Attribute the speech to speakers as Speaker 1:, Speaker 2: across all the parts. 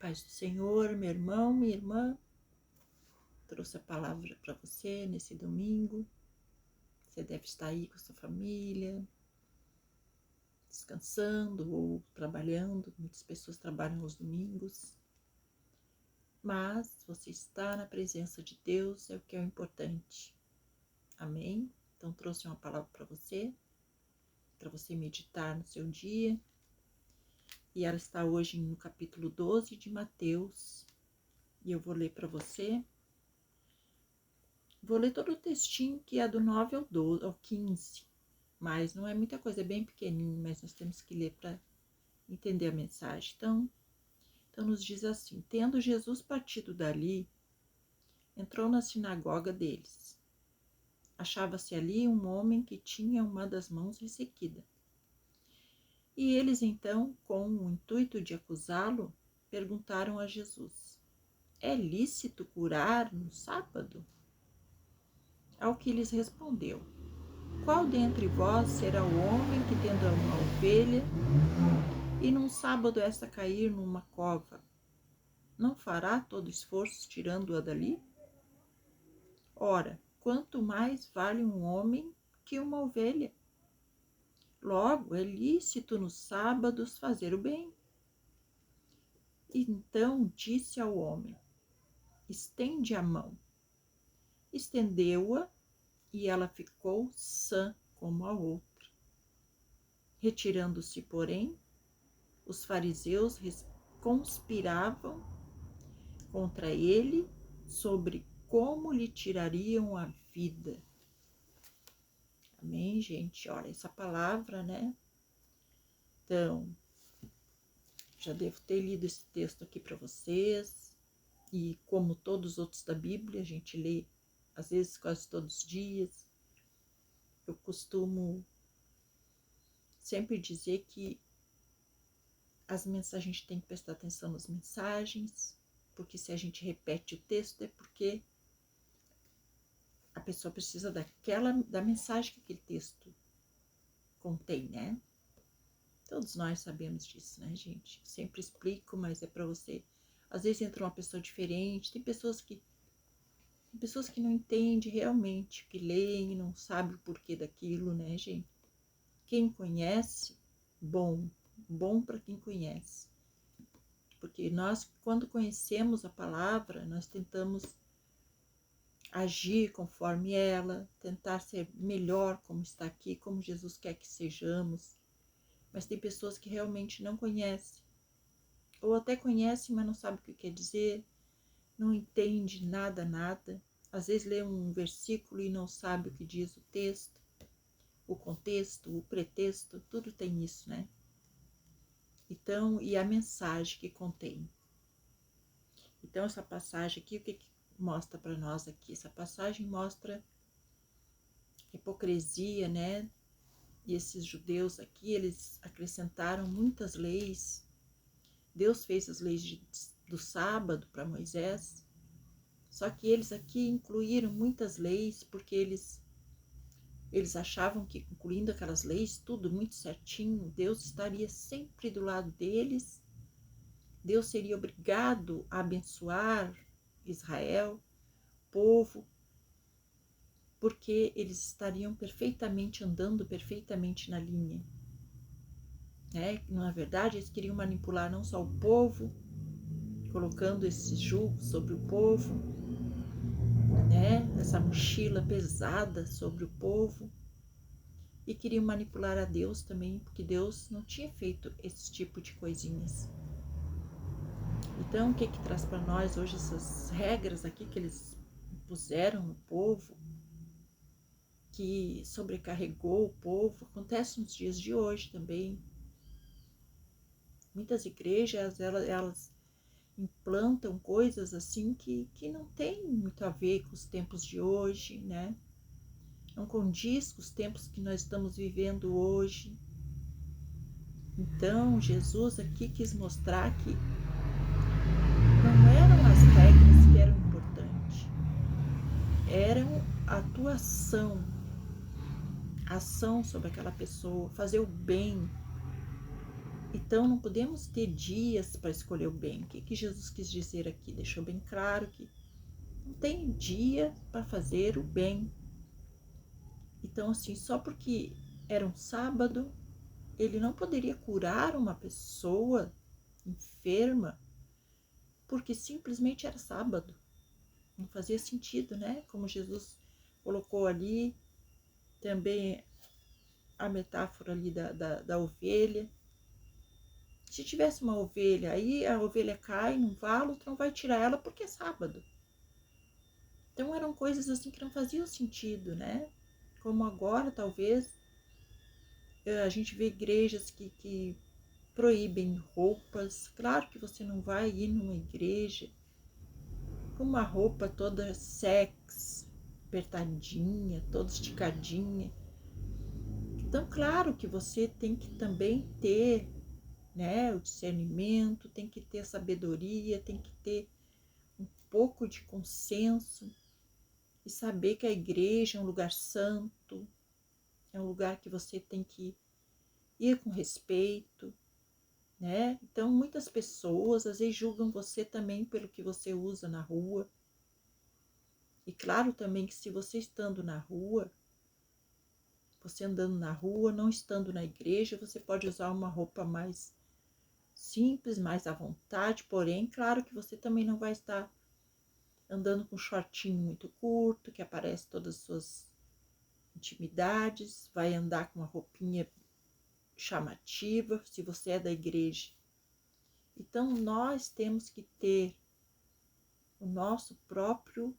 Speaker 1: Paz do Senhor, meu irmão, minha irmã, trouxe a palavra para você nesse domingo. Você deve estar aí com a sua família, descansando ou trabalhando. Muitas pessoas trabalham aos domingos. Mas você está na presença de Deus, é o que é o importante. Amém? Então trouxe uma palavra para você meditar no seu dia. E ela está hoje no capítulo 12 de Mateus. E eu vou ler para você. Vou ler todo o textinho que é do 9 ao 15, mas não é muita coisa, é bem pequenininho, mas nós temos que ler para entender a mensagem. Então nos diz assim: tendo Jesus partido dali, entrou na sinagoga deles. Achava-se ali um homem que tinha uma das mãos ressequida. E eles então, com o intuito de acusá-lo, perguntaram a Jesus: é lícito curar no sábado? Ao que lhes respondeu: qual dentre vós será o homem que, tendo uma ovelha, e num sábado esta cair numa cova, não fará todo esforço tirando-a dali? Ora, quanto mais vale um homem que uma ovelha? Logo, é lícito nos sábados fazer o bem. Então disse ao homem: estende a mão. Estendeu-a, e ela ficou sã como a outra. Retirando-se, porém, os fariseus conspiravam contra ele sobre como lhe tirariam a vida. Amém, gente? Olha, essa palavra, né? Então, já devo ter lido esse texto aqui para vocês. E como todos os outros da Bíblia, a gente lê, às vezes, quase todos os dias. Eu costumo sempre dizer que a gente tem que prestar atenção nas mensagens, porque se a gente repete o texto é porque a pessoa precisa da mensagem que aquele texto contém, né? Todos nós sabemos disso, né, gente? Eu sempre explico, mas é para você. Às vezes entra uma pessoa diferente, tem pessoas que não entendem realmente, que leem e não sabem o porquê daquilo, né, gente? Quem conhece, bom para quem conhece. Porque nós, quando conhecemos a palavra, nós tentamos agir conforme ela, tentar ser melhor como está aqui, como Jesus quer que sejamos. Mas tem pessoas que realmente não conhecem, ou até conhecem, mas não sabem o que quer dizer, não entende nada. Às vezes lê um versículo e não sabe o que diz o texto, o contexto, o pretexto, tudo tem isso, né? Então, e a mensagem que contém. Então, essa passagem aqui, o que mostra para nós aqui? Essa passagem mostra hipocrisia, né? E esses judeus aqui, eles acrescentaram muitas leis. Deus fez as leis do sábado para Moisés, só que eles aqui incluíram muitas leis, porque eles achavam que, incluindo aquelas leis, tudo muito certinho, Deus estaria sempre do lado deles, Deus seria obrigado a abençoar Israel, povo, porque eles estariam andando perfeitamente na linha. Na verdade, eles queriam manipular não só o povo, colocando esse jugo sobre o povo, essa mochila pesada sobre o povo, e queriam manipular a Deus também, porque Deus não tinha feito esse tipo de coisinhas. Então, o que traz para nós hoje essas regras aqui que eles puseram no povo, que sobrecarregou o povo? Acontece nos dias de hoje também. Muitas igrejas, elas implantam coisas assim que não tem muito a ver com os tempos de hoje, né? Não condiz com os tempos que nós estamos vivendo hoje. Então, Jesus aqui quis mostrar que não eram as regras que eram importantes, eram a tua ação, a ação sobre aquela pessoa, fazer o bem, Então não podemos ter dias para escolher o bem. O que Jesus quis dizer aqui? Deixou bem claro que não tem dia para fazer o bem. Então, assim, só porque era um sábado, ele não poderia curar uma pessoa enferma porque simplesmente era sábado. Não fazia sentido, né? Como Jesus colocou ali também a metáfora ali da ovelha. Se tivesse uma ovelha, aí a ovelha cai num valo, tu não vai tirar ela porque é sábado. Então eram coisas assim que não faziam sentido, né? Como agora, talvez, a gente vê igrejas que proíbem roupas. Claro que você não vai ir numa igreja com uma roupa toda sexy, apertadinha, toda esticadinha. Então, claro que você tem que também ter, né, o discernimento, tem que ter sabedoria, tem que ter um pouco de consenso e saber que a igreja é um lugar santo, é um lugar que você tem que ir com respeito, né? Então, muitas pessoas às vezes julgam você também pelo que você usa na rua. E claro também que se você estando na rua, você andando na rua, não estando na igreja, você pode usar uma roupa mais simples, mais à vontade, porém, claro que você também não vai estar andando com um shortinho muito curto, que aparece todas as suas intimidades, vai andar com uma roupinha chamativa, se você é da igreja. Então, nós temos que ter o nosso próprio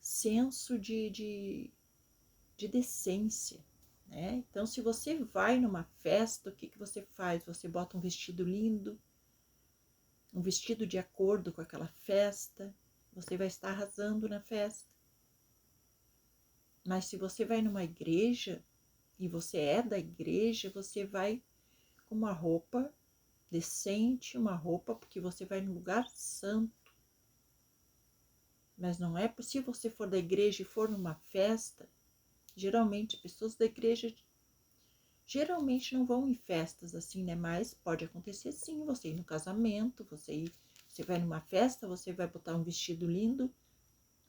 Speaker 1: senso de decência, né? Então, se você vai numa festa, o que você faz? Você bota um vestido lindo, um vestido de acordo com aquela festa, você vai estar arrasando na festa. Mas se você vai numa igreja e você é da igreja, você vai com uma roupa decente, uma roupa porque você vai num lugar santo. Mas não é, se você for da igreja e for numa festa, geralmente pessoas da igreja geralmente não vão em festas assim, né? Mas pode acontecer sim, você ir no casamento, você vai numa festa, você vai botar um vestido lindo,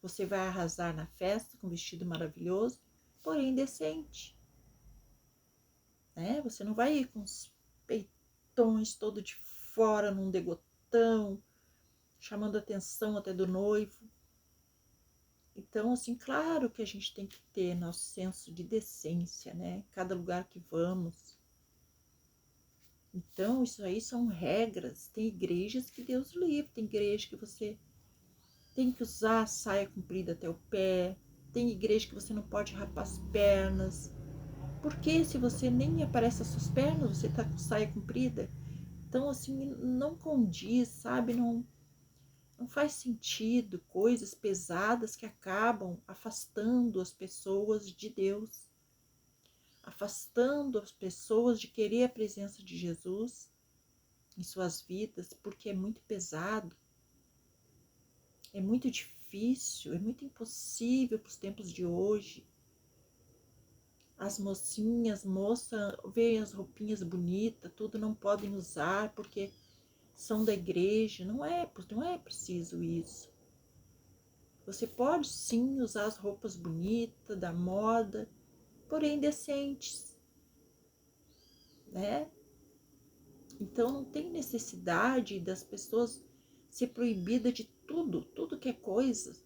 Speaker 1: você vai arrasar na festa com um vestido maravilhoso, porém decente, né? Você não vai ir com os peitões todo de fora, num degotão, chamando a atenção até do noivo. Então, assim, claro que a gente tem que ter nosso senso de decência, né? Cada lugar que vamos. Então, isso aí são regras. Tem igrejas que Deus livre, tem igreja que você tem que usar a saia comprida até o pé, tem igreja que você não pode rapar as pernas. Porque se você nem aparece as suas pernas, você tá com saia comprida? Então, assim, não condiz, sabe? Não faz sentido coisas pesadas que acabam afastando as pessoas de Deus, afastando as pessoas de querer a presença de Jesus em suas vidas, porque é muito pesado, é muito difícil, é muito impossível para os tempos de hoje. As mocinhas, moças, veem as roupinhas bonitas, tudo não podem usar porque são da igreja. Não é preciso isso. Você pode sim usar as roupas bonitas, da moda, porém decentes, né? Então não tem necessidade das pessoas ser proibida de tudo que é coisa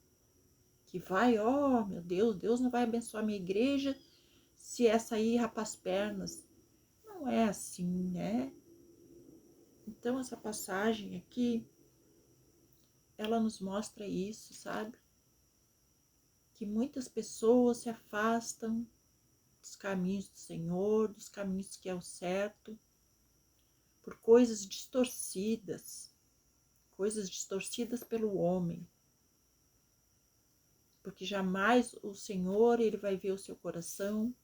Speaker 1: que vai, ó, meu Deus, Deus não vai abençoar minha igreja se essa aí rapa as pernas. Não é assim, né? Então essa passagem aqui, ela nos mostra isso, sabe? Que muitas pessoas se afastam dos caminhos do Senhor, dos caminhos que é o certo, por coisas distorcidas pelo homem. Porque jamais o Senhor, ele vai ver o seu coração,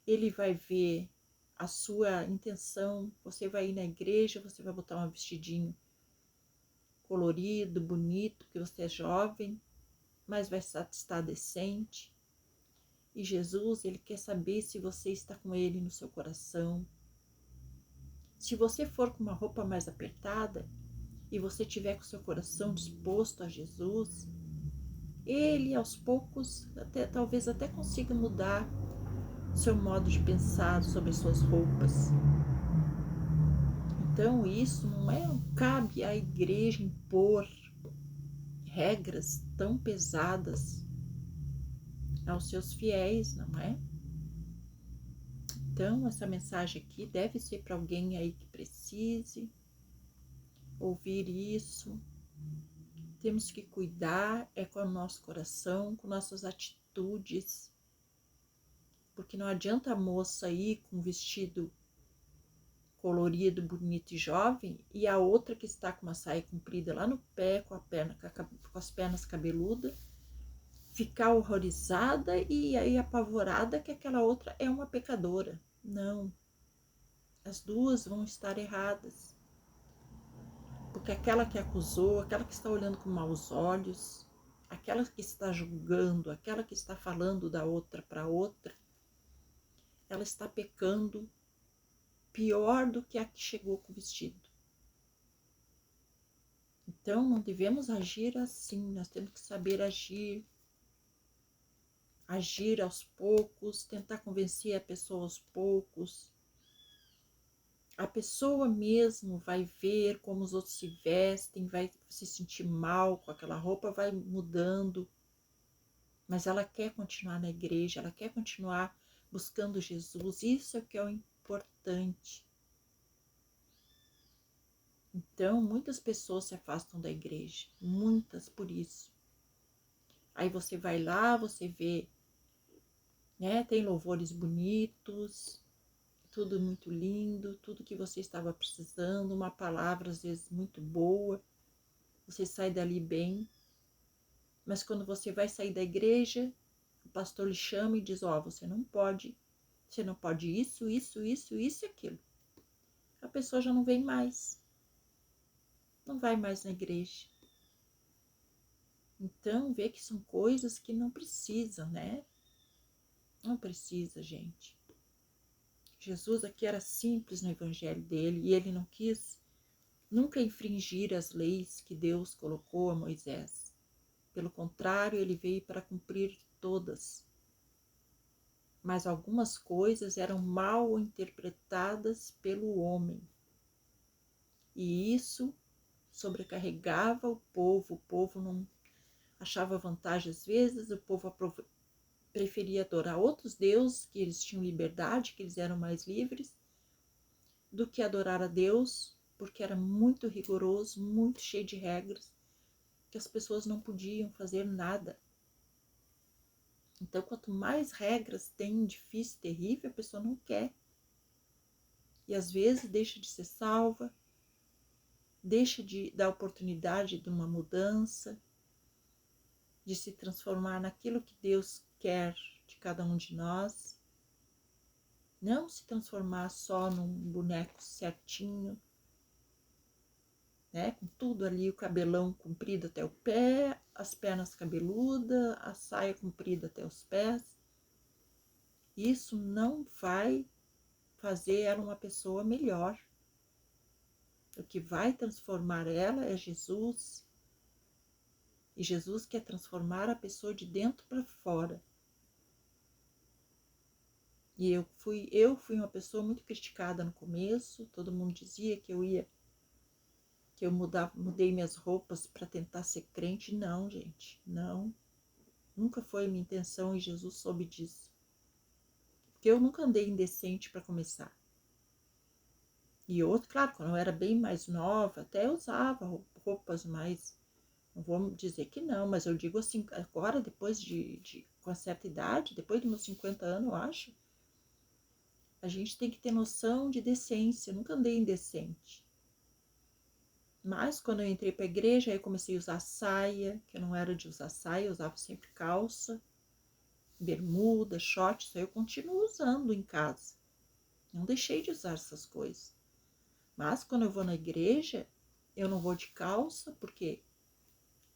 Speaker 1: ele vai ver a sua intenção. Você vai ir na igreja, você vai botar um vestidinho colorido, bonito, porque você é jovem, mas vai estar decente. E Jesus, ele quer saber se você está com ele no seu coração, Se você for com uma roupa mais apertada e você tiver com seu coração disposto a Jesus, Ele aos poucos talvez até consiga mudar seu modo de pensar sobre as suas roupas. Então isso não cabe à igreja impor regras tão pesadas aos seus fiéis, não é? Então essa mensagem aqui deve ser para alguém aí que precise ouvir isso. Temos que cuidar com o nosso coração, com nossas atitudes, porque não adianta a moça ir com um vestido colorido, bonito e jovem, e a outra que está com uma saia comprida lá no pé, com as pernas cabeludas, ficar horrorizada e aí apavorada que aquela outra é uma pecadora. Não, as duas vão estar erradas, porque aquela que acusou, aquela que está olhando com maus olhos, aquela que está julgando, aquela que está falando da outra para outra, ela está pecando pior do que a que chegou com o vestido. Então, não devemos agir assim, nós temos que saber agir aos poucos, tentar convencer a pessoa aos poucos. A pessoa mesmo vai ver como os outros se vestem, vai se sentir mal com aquela roupa, vai mudando, mas ela quer continuar na igreja, ela quer continuar buscando Jesus, isso é o que é o importante. Então, muitas pessoas se afastam da igreja, muitas por isso. Aí você vai lá, você vê, né, tem louvores bonitos, tudo muito lindo, tudo que você estava precisando, uma palavra às vezes muito boa, você sai dali bem, mas quando você vai sair da igreja, o pastor lhe chama e diz, você não pode isso e aquilo. A pessoa já não vem mais, não vai mais na igreja. Então, vê que são coisas que não precisam, né? Não precisa, gente. Jesus aqui era simples no evangelho dele e ele não quis nunca infringir as leis que Deus colocou a Moisés. Pelo contrário, ele veio para cumprir todas. Mas algumas coisas eram mal interpretadas pelo homem. E isso sobrecarregava o povo não achava vantagem às vezes, o povo preferia adorar outros deuses, que eles tinham liberdade, que eles eram mais livres, do que adorar a Deus, porque era muito rigoroso, muito cheio de regras, que as pessoas não podiam fazer nada. Então, quanto mais regras tem, difícil, terrível, a pessoa não quer. E às vezes deixa de ser salva, deixa de dar oportunidade de uma mudança, de se transformar naquilo que Deus quer de cada um de nós. Não se transformar só num boneco certinho, né? Com tudo ali, o cabelão comprido até o pé, as pernas cabeludas, a saia comprida até os pés. Isso não vai fazer ela uma pessoa melhor. O que vai transformar ela é Jesus. E Jesus quer transformar a pessoa de dentro para fora. E eu fui uma pessoa muito criticada no começo, todo mundo dizia que eu mudei minhas roupas para tentar ser crente. Não, gente, não. Nunca foi minha intenção e Jesus soube disso. Porque eu nunca andei indecente para começar. E outro, claro, quando eu era bem mais nova, até eu usava roupas mais, não vou dizer que não, mas eu digo assim, agora depois com uma certa idade, depois dos meus 50 anos, eu acho, a gente tem que ter noção de decência. Eu nunca andei indecente. Mas quando eu entrei para a igreja, aí eu comecei a usar saia, que eu não era de usar saia, eu usava sempre calça, bermuda, short, isso aí eu continuo usando em casa. Não deixei de usar essas coisas. Mas quando eu vou na igreja, eu não vou de calça, porque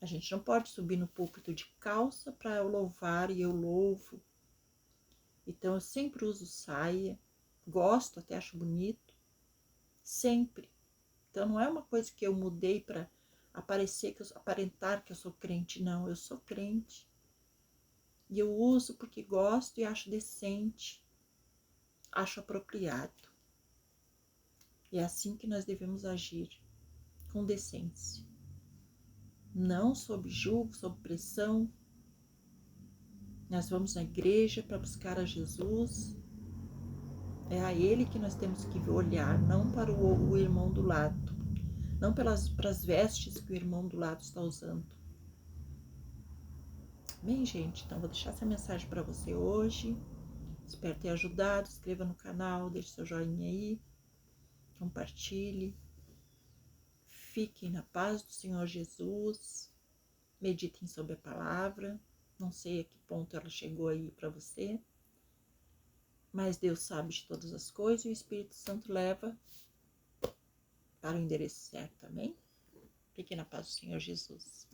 Speaker 1: a gente não pode subir no púlpito de calça para eu louvar e eu louvo. Então eu sempre uso saia, gosto, até acho bonito. sempre. Então não é uma coisa que eu mudei para aparentar que eu sou crente, não, eu sou crente. E eu uso porque gosto e acho decente, acho apropriado. E é assim que nós devemos agir, com decência. Não sob julgo, sob pressão. Nós vamos na igreja para buscar a Jesus. É a Ele que nós temos que olhar, não para o irmão do lado. Não para as vestes que o irmão do lado está usando. Bem, gente, então vou deixar essa mensagem para você hoje. Espero ter ajudado. Inscreva no canal, deixe seu joinha aí. Compartilhe. Fiquem na paz do Senhor Jesus. Meditem sobre a palavra. Não sei a que ponto ela chegou aí para você. Mas Deus sabe de todas as coisas e o Espírito Santo leva para o endereço certo, amém? Fiquem na paz do Senhor Jesus.